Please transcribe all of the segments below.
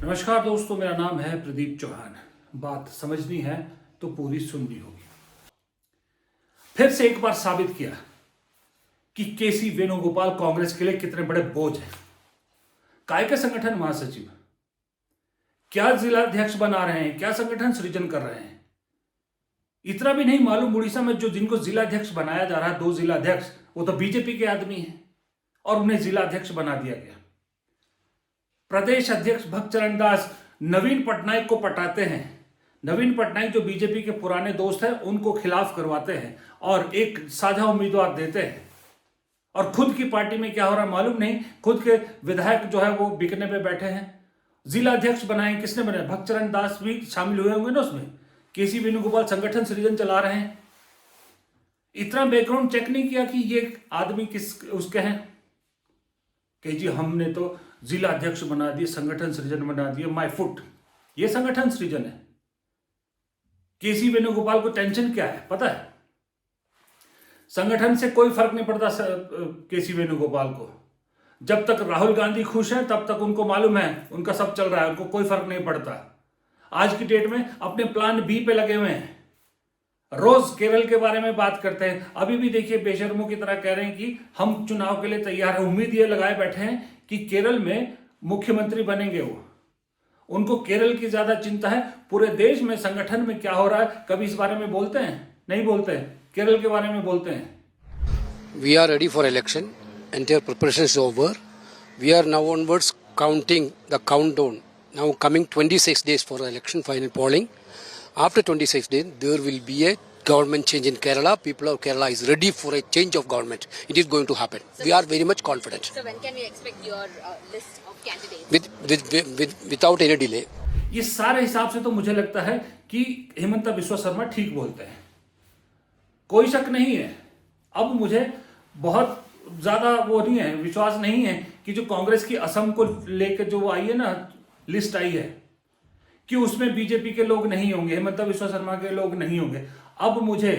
नमस्कार दोस्तों, मेरा नाम है प्रदीप चौहान। बात समझनी है तो पूरी सुननी होगी। फिर से एक बार साबित किया कि केसी वेणुगोपाल कांग्रेस के लिए कितने बड़े बोझ हैं। काय के संगठन महासचिव, क्या जिलाध्यक्ष बना रहे हैं, क्या संगठन सृजन कर रहे हैं। इतना भी नहीं मालूम उड़ीसा में जो जिनको जिलाध्यक्ष बनाया जा रहा है, 2 जिलाध्यक्ष, वो तो बीजेपी के आदमी हैं और उन्हें जिलाध्यक्ष बना दिया गया। प्रदेश अध्यक्ष भक्तचरण दास नवीन पटनायक को पटाते हैं। नवीन पटनायक जो बीजेपी के पुराने दोस्त हैं, उनको खिलाफ करवाते हैं और एक साझा उम्मीदवार देते हैं। और खुद की पार्टी में क्या हो रहा है मालूम नहीं। खुद के विधायक जो है वो बिकने पे बैठे हैं। जिलाध्यक्ष बनाए, किसने बनाए? भक्तचरण दास भी शामिल हुए होंगे ना उसमें। केसी वेणुगोपाल संगठन सृजन चला रहे हैं। इतना बैकग्राउंड चेक नहीं किया कि ये आदमी किस उसके हैं कि जी हमने तो जिला अध्यक्ष बना दिए, संगठन सृजन बना दिए। माय फुट, ये संगठन सृजन है। केसी वेणुगोपाल को टेंशन क्या है पता है? संगठन से कोई फर्क नहीं पड़ता केसी वेणुगोपाल को। जब तक राहुल गांधी खुश है तब तक उनको मालूम है उनका सब चल रहा है, उनको कोई फर्क नहीं पड़ता। आज की डेट में अपने प्लान बी पे लगे हुए हैं। रोज केरल के बारे में बात करते हैं। अभी भी देखिए बेशर्मों की तरह कह रहे हैं कि हम चुनाव के लिए तैयार हैं। उम्मीद ये लगाए बैठे हैं कि केरल में मुख्यमंत्री बनेंगे वो। उनको केरल की ज्यादा चिंता है। पूरे देश में संगठन में क्या हो रहा है कभी इस बारे में बोलते हैं? नहीं बोलते हैं। केरल के बारे में बोलते हैं। We are ready for election. Entire preparation is over. We are now onwards counting the countdown. Now coming 26 days for the election final polling. After 26 days, there will be a government change in Kerala. People of Kerala is ready for a change of government. It is going to happen. We are very much confident. So when can we expect your list of candidates? Without any delay. ये सारे हिसाब से तो मुझे लगता है कि हेमंत बिस्वा शर्मा ठीक बोलते हैं, कोई शक नहीं है। अब मुझे बहुत ज्यादा वो नहीं है, विश्वास नहीं है कि जो कांग्रेस की असम को लेकर जो वो आई है ना, लिस्ट आई है, कि उसमें बीजेपी के लोग नहीं होंगे, हेमंत बिस्वा शर्मा के लोग नहीं होंगे। अब मुझे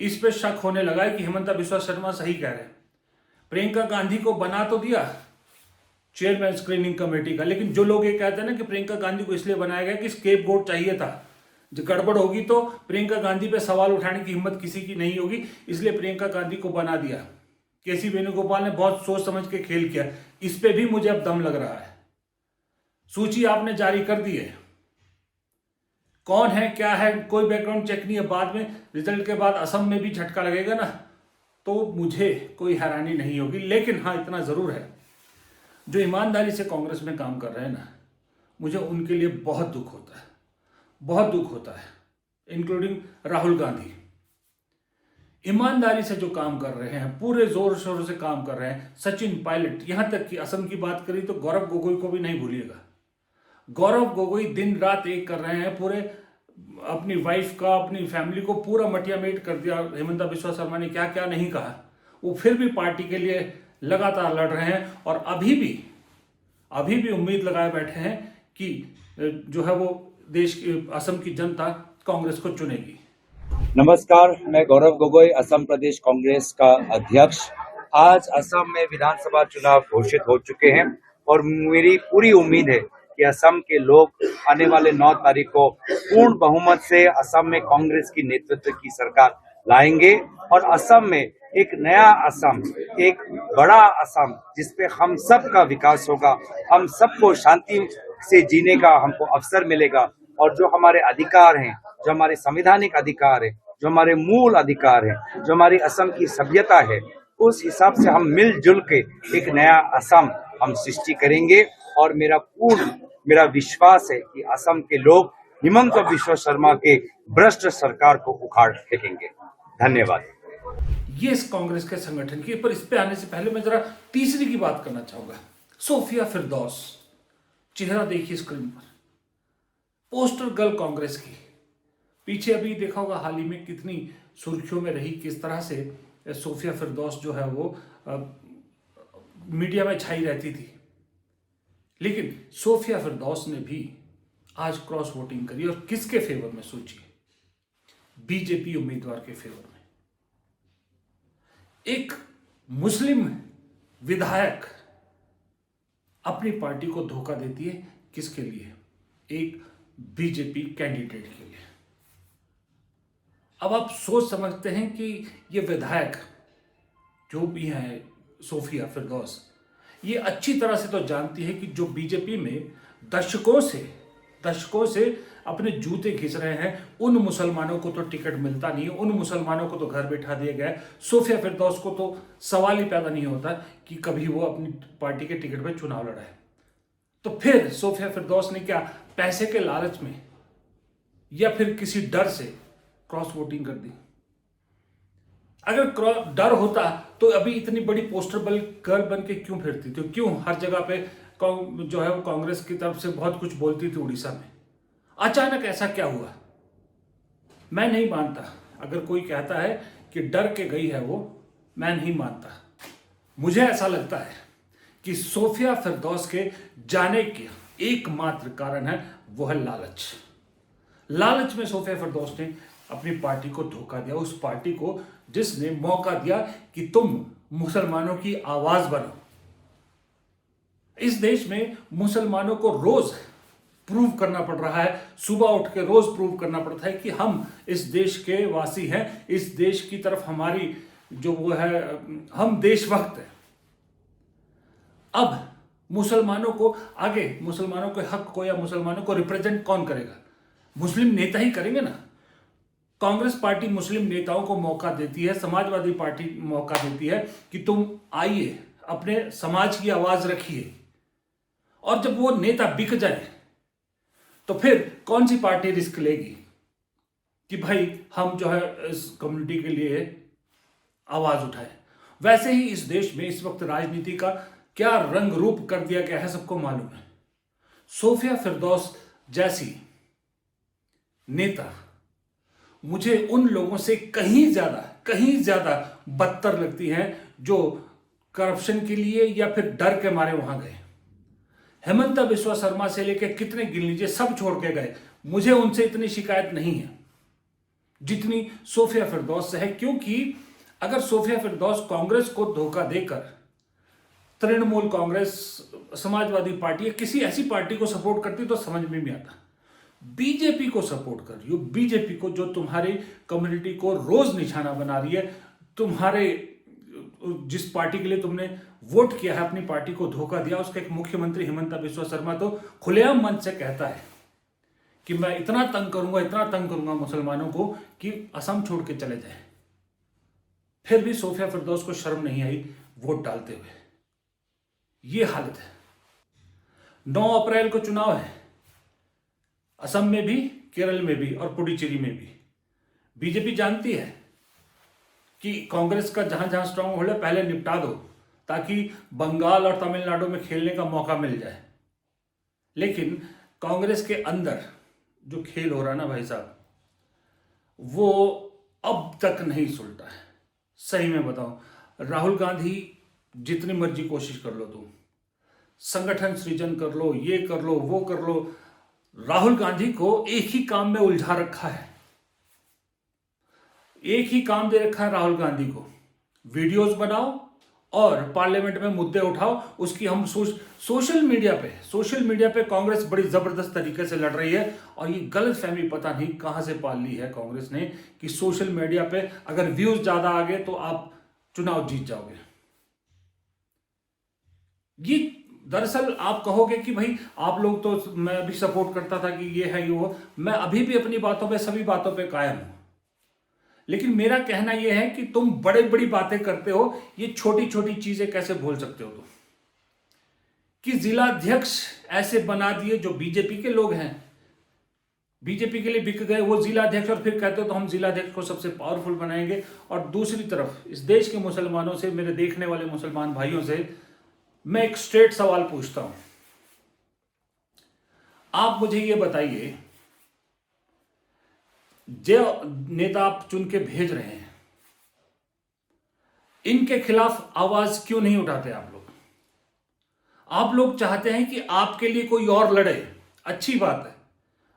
इस पे शक होने लगा है कि हेमंत बिस्वा शर्मा सही कह रहे हैं। प्रियंका गांधी को बना तो दिया चेयरमैन स्क्रीनिंग कमेटी का, लेकिन जो लोग ये कहते हैं ना कि प्रियंका गांधी को इसलिए बनाया गया कि स्केपगोट चाहिए था, जो गड़बड़ होगी तो प्रियंका गांधी पे सवाल उठाने की हिम्मत किसी की नहीं होगी, इसलिए प्रियंका गांधी को बना दिया। केसी वेणुगोपाल ने बहुत सोच समझ के खेल किया। इस पे भी मुझे अब दम लग रहा है। सूची आपने जारी कर दी है, कौन है क्या है कोई बैकग्राउंड चेक नहीं है। बाद में रिजल्ट के बाद असम में भी झटका लगेगा ना, तो मुझे कोई हैरानी नहीं होगी। लेकिन हाँ, इतना जरूर है, जो ईमानदारी से कांग्रेस में काम कर रहे हैं ना, मुझे उनके लिए बहुत दुख होता है, बहुत दुख होता है। इंक्लूडिंग राहुल गांधी ईमानदारी से जो काम कर रहे हैं, पूरे जोर शोर से काम कर रहे हैं। सचिन पायलट, यहां तक कि असम की बात करी तो गौरव गोगोई को भी नहीं भूलिएगा। गौरव गोगोई दिन रात एक कर रहे हैं, पूरे अपनी वाइफ का, अपनी फैमिली को पूरा मटिया मेट कर दिया। हेमंत बिस्वा शर्मा ने क्या क्या नहीं कहा, वो फिर भी पार्टी के लिए लगातार लड़ रहे हैं और अभी भी उम्मीद लगाए बैठे हैं कि जो है वो देश की, असम की जनता कांग्रेस को चुनेगी। नमस्कार, मैं गौरव गोगोई, असम प्रदेश कांग्रेस का अध्यक्ष। आज असम में विधानसभा चुनाव घोषित हो चुके हैं और मेरी पूरी उम्मीद है कि असम के लोग आने वाले 9 तारीख को पूर्ण बहुमत से असम में कांग्रेस की नेतृत्व की सरकार लाएंगे और असम में एक नया असम, एक बड़ा असम, जिसपे हम सब का विकास होगा, हम सबको शांति से जीने का हमको अवसर मिलेगा और जो हमारे अधिकार हैं, जो हमारे संवैधानिक अधिकार है, जो हमारे मूल अधिकार है, जो हमारी असम की सभ्यता है, उस हिसाब से हम मिलजुल के एक नया असम हम सृष्टि करेंगे। और मेरा विश्वास है कि असम के लोग हेमंत बिस्वा शर्मा के भ्रष्ट सरकार को उखाड़ फेंकेंगे। धन्यवाद। ये इस कांग्रेस के संगठन की, पर इस पे आने से पहले मैं जरा तीसरी की बात करना चाहूंगा। सोफिया फिरदौस, चेहरा देखिए स्क्रीन पर, पोस्टर गर्ल कांग्रेस की। पीछे अभी देखा होगा हाल ही में कितनी सुर्खियों में रही, किस तरह से सोफिया फिरदौस जो है वो मीडिया में छाई रहती थी। लेकिन सोफिया फिरदौस ने भी आज क्रॉस वोटिंग करी और किसके फेवर में? सोचिए, बीजेपी उम्मीदवार के फेवर में। एक मुस्लिम विधायक अपनी पार्टी को धोखा देती है किसके लिए? एक बीजेपी कैंडिडेट के लिए। अब आप सोच समझते हैं कि ये विधायक जो भी है सोफिया फिरदौस, ये अच्छी तरह से तो जानती है कि जो बीजेपी में दशकों से अपने जूते घिस रहे हैं, उन मुसलमानों को तो टिकट मिलता नहीं है, उन मुसलमानों को तो घर बैठा दिया गया है। सोफिया फिरदौस को तो सवाल ही पैदा नहीं होता कि कभी वो अपनी पार्टी के टिकट पर चुनाव लड़ाए। तो फिर सोफिया फिरदौस ने क्या पैसे के लालच में या फिर किसी डर से क्रॉस वोटिंग कर दी? अगर डर होता तो अभी इतनी बड़ी पोस्टर गर्ल बन के क्यों फिरती थी? क्यों हर जगह पे जो है वो कांग्रेस की तरफ से बहुत कुछ बोलती थी उड़ीसा में? अचानक ऐसा क्या हुआ? मैं नहीं मानता। अगर कोई कहता है कि डर के गई है वो, मैं नहीं मानता। मुझे ऐसा लगता है कि सोफिया फिरदौस के जाने के एकमात्र कारण है वो है लालच। लालच में सोफिया फिरदौस ने अपनी पार्टी को धोखा दिया, उस पार्टी को जिसने मौका दिया कि तुम मुसलमानों की आवाज बनो। इस देश में मुसलमानों को रोज प्रूव करना पड़ रहा है, सुबह उठ के रोज प्रूव करना पड़ता है कि हम इस देश के वासी हैं, इस देश की तरफ हमारी जो वो है, हम देशभक्त हैं। अब मुसलमानों को आगे, मुसलमानों के हक को या मुसलमानों को रिप्रेजेंट कौन करेगा? मुस्लिम नेता ही करेंगे ना। कांग्रेस पार्टी मुस्लिम नेताओं को मौका देती है, समाजवादी पार्टी मौका देती है कि तुम आइए, अपने समाज की आवाज रखिए। और जब वो नेता बिक जाए तो फिर कौन सी पार्टी रिस्क लेगी कि भाई हम जो है इस कम्युनिटी के लिए आवाज उठाए? वैसे ही इस देश में इस वक्त राजनीति का क्या रंग रूप कर दिया गया है सबको मालूम है। सोफिया फिरदौस जैसी नेता मुझे उन लोगों से कहीं ज्यादा बदतर लगती हैं जो करप्शन के लिए या फिर डर के मारे वहां गए। हेमंत बिस्वा शर्मा से लेकर कितने गिन लीजिए, सब छोड़ के गए। मुझे उनसे इतनी शिकायत नहीं है जितनी सोफिया फिरदौस से है, क्योंकि अगर सोफिया फिरदौस कांग्रेस को धोखा देकर तृणमूल कांग्रेस, समाजवादी पार्टी या किसी ऐसी पार्टी को सपोर्ट करती तो समझ में भी आता। बीजेपी को सपोर्ट कर रही हो, बीजेपी को जो तुम्हारी कम्युनिटी को रोज निशाना बना रही है, तुम्हारे जिस पार्टी के लिए तुमने वोट किया है, अपनी पार्टी को धोखा दिया, उसका एक मुख्यमंत्री हेमंत बिस्वा शर्मा तो खुलेआम मंच से कहता है कि मैं इतना तंग करूंगा मुसलमानों को कि असम छोड़ के चले जाए। फिर भी सोफिया फिरदौस को शर्म नहीं आई वोट डालते हुए। ये हालत है। 9 अप्रैल को चुनाव है, असम में भी, केरल में भी और पुडुचेरी में भी। बीजेपी जानती है कि कांग्रेस का जहां जहां स्ट्रांग होल्ड है पहले निपटा दो, ताकि बंगाल और तमिलनाडु में खेलने का मौका मिल जाए। लेकिन कांग्रेस के अंदर जो खेल हो रहा है ना भाई साहब, वो अब तक नहीं सुलटा है। सही में बताऊं, राहुल गांधी जितनी मर्जी कोशिश कर लो, तुम संगठन सृजन कर लो, ये कर लो, वो कर लो, राहुल गांधी को एक ही काम में उलझा रखा है। एक ही काम दे रखा है राहुल गांधी को, वीडियोस बनाओ और पार्लियामेंट में मुद्दे उठाओ। उसकी हम सोशल मीडिया पे कांग्रेस बड़ी जबरदस्त तरीके से लड़ रही है। और ये गलत फहमी पता नहीं कहां से पाल ली है कांग्रेस ने कि सोशल मीडिया पे अगर व्यूज ज्यादा आ गए तो आप चुनाव जीत जाओगे। ये दरअसल आप कहोगे कि भाई आप लोग तो, मैं भी सपोर्ट करता था कि ये है ये वो, मैं अभी भी अपनी बातों पे, सभी बातों पे कायम हूं। लेकिन मेरा कहना यह है कि तुम बड़ी बड़ी बातें करते हो, ये छोटी छोटी चीजें कैसे भूल सकते हो तुम? कि जिलाध्यक्ष ऐसे बना दिए जो बीजेपी के लोग हैं, बीजेपी के लिए बिक गए वो जिलाध्यक्ष, और फिर कहते हो तो हम जिलाध्यक्ष को सबसे पावरफुल बनाएंगे। और दूसरी तरफ इस देश के मुसलमानों से, मेरे देखने वाले मुसलमान भाइयों से मैं एक स्ट्रेट सवाल पूछता हूं। आप मुझे ये बताइए, जो नेता आप चुन के भेज रहे हैं, इनके खिलाफ आवाज क्यों नहीं उठाते आप लोग? आप लोग चाहते हैं कि आपके लिए कोई और लड़े, अच्छी बात है,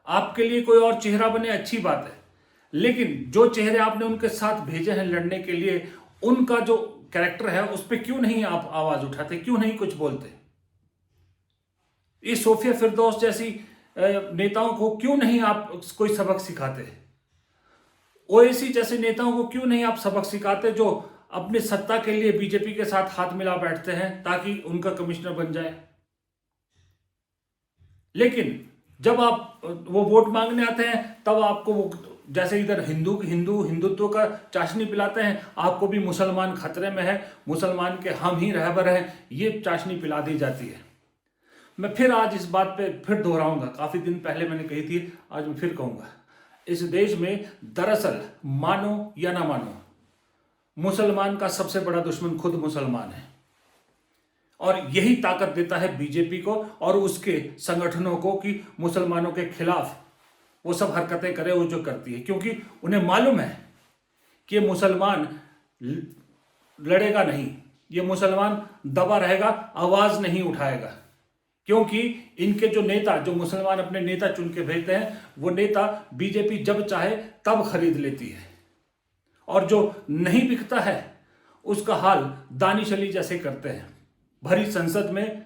आपके लिए कोई और चेहरा बने, अच्छी बात है। लेकिन जो चेहरे आपने उनके साथ भेजे हैं लड़ने के लिए, उनका जो कैरेक्टर है उस पर क्यों नहीं आप आवाज उठाते, क्यों नहीं कुछ बोलते? ये सोफिया फिरदौस जैसी नेताओं को क्यों नहीं आप कोई सबक सिखाते? ओवैसी जैसे नेताओं को क्यों नहीं आप सबक सिखाते, जो अपनी सत्ता के लिए बीजेपी के साथ हाथ मिला बैठते हैं ताकि उनका कमिश्नर बन जाए? लेकिन जब आप वो वोट मांगने आते हैं तब आपको वो, जैसे इधर हिंदुत्व का चाशनी पिलाते हैं, आपको भी मुसलमान खतरे में है, मुसलमान के हम ही रहबर हैं, ये चाशनी पिला दी जाती है। मैं फिर आज इस बात पे फिर दोहराऊंगा, काफी दिन पहले मैंने कही थी, आज मैं फिर कहूंगा, इस देश में दरअसल मानो या ना मानो, मुसलमान का सबसे बड़ा दुश्मन खुद मुसलमान है। और यही ताकत देता है बीजेपी को और उसके संगठनों को कि मुसलमानों के खिलाफ वो सब हरकतें करे वो जो करती है, क्योंकि उन्हें मालूम है कि ये मुसलमान लड़ेगा नहीं, ये मुसलमान दबा रहेगा, आवाज नहीं उठाएगा, क्योंकि इनके जो नेता, जो मुसलमान अपने नेता चुन के भेजते हैं, वो नेता बीजेपी जब चाहे तब खरीद लेती है, और जो नहीं बिकता है उसका हाल दानिश अली जैसे करते हैं, भरी संसद में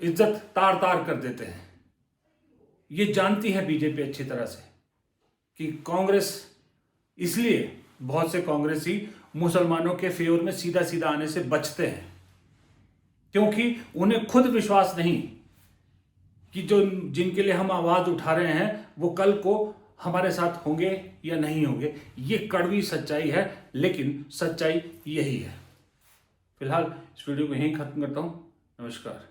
इज्जत तार तार कर देते हैं। ये जानती है बीजेपी अच्छी तरह से कि कांग्रेस, इसलिए बहुत से कांग्रेसी मुसलमानों के फेवर में सीधा सीधा आने से बचते हैं, क्योंकि उन्हें खुद विश्वास नहीं कि जो जिनके लिए हम आवाज उठा रहे हैं वो कल को हमारे साथ होंगे या नहीं होंगे। ये कड़वी सच्चाई है, लेकिन सच्चाई यही है। फिलहाल इस वीडियो को यहीं खत्म करता हूं। नमस्कार।